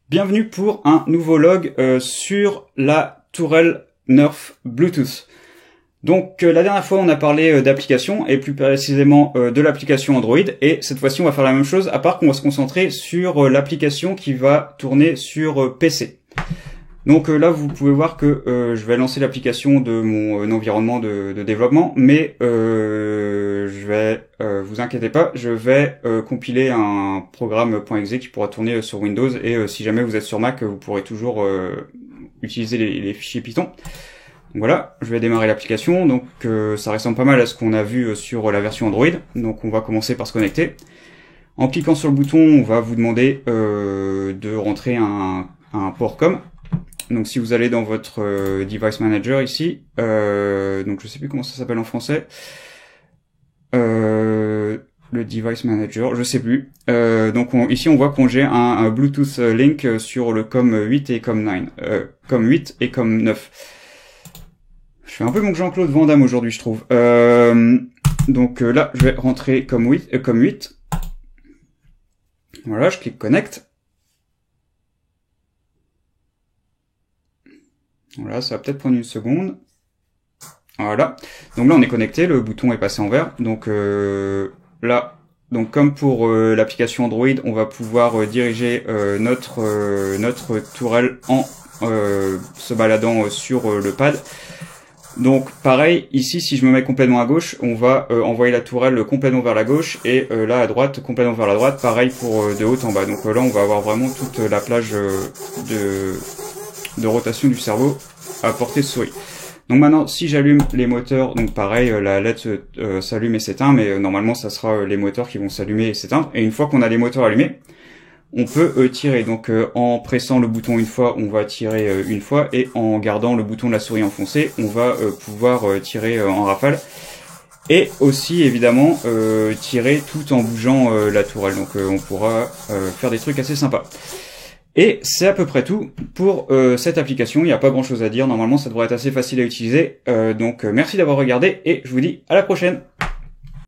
Bienvenue pour un nouveau log sur la tourelle Nerf Bluetooth. Donc la dernière fois on a parlé d'applications et plus précisément de l'application Android, et cette fois-ci on va faire la même chose, à part qu'on va se concentrer sur l'application qui va tourner sur PC. Donc là vous pouvez voir que je vais lancer l'application de mon environnement de développement, mais vous inquiétez pas, je vais compiler un programme .exe qui pourra tourner sur Windows, et si jamais vous êtes sur Mac, vous pourrez toujours utiliser les fichiers Python. Donc voilà, je vais démarrer l'application. Donc ça ressemble pas mal à ce qu'on a vu sur la version Android. Donc on va commencer par se connecter. En cliquant sur le bouton, on va vous demander de rentrer un port COM. Donc si vous allez dans votre Device Manager ici, donc je sais plus comment ça s'appelle en français, le Device Manager, je sais plus. Donc ici on voit qu'on j'ai un Bluetooth Link sur le COM 8 et COM 9, COM 8 et COM 9. Je fais un peu mon Jean-Claude Van Damme aujourd'hui, je trouve. Donc là je vais rentrer COM 8. Voilà, je clique Connect. Voilà, ça va peut-être prendre une seconde. Voilà. Donc là, on est connecté, le bouton est passé en vert. Donc là, donc comme pour l'application Android, on va pouvoir diriger notre tourelle en se baladant sur le pad. Donc pareil, ici, si je me mets complètement à gauche, on va envoyer la tourelle complètement vers la gauche, et là à droite, complètement vers la droite, pareil pour de haut en bas. Donc là, on va avoir vraiment toute la plage de rotation du cerveau à portée de souris. Donc maintenant, si j'allume les moteurs, donc pareil, la LED s'allume et s'éteint, mais normalement ça sera les moteurs qui vont s'allumer et s'éteindre. Et une fois qu'on a les moteurs allumés, on peut tirer. Donc en pressant le bouton une fois, on va tirer une fois, et en gardant le bouton de la souris enfoncé, on va pouvoir tirer en rafale. Et aussi évidemment tirer tout en bougeant la tourelle. Donc on pourra faire des trucs assez sympas. Et c'est à peu près tout pour cette application. Il n'y a pas grand chose à dire. Normalement, ça devrait être assez facile à utiliser. Donc merci d'avoir regardé, et je vous dis à la prochaine.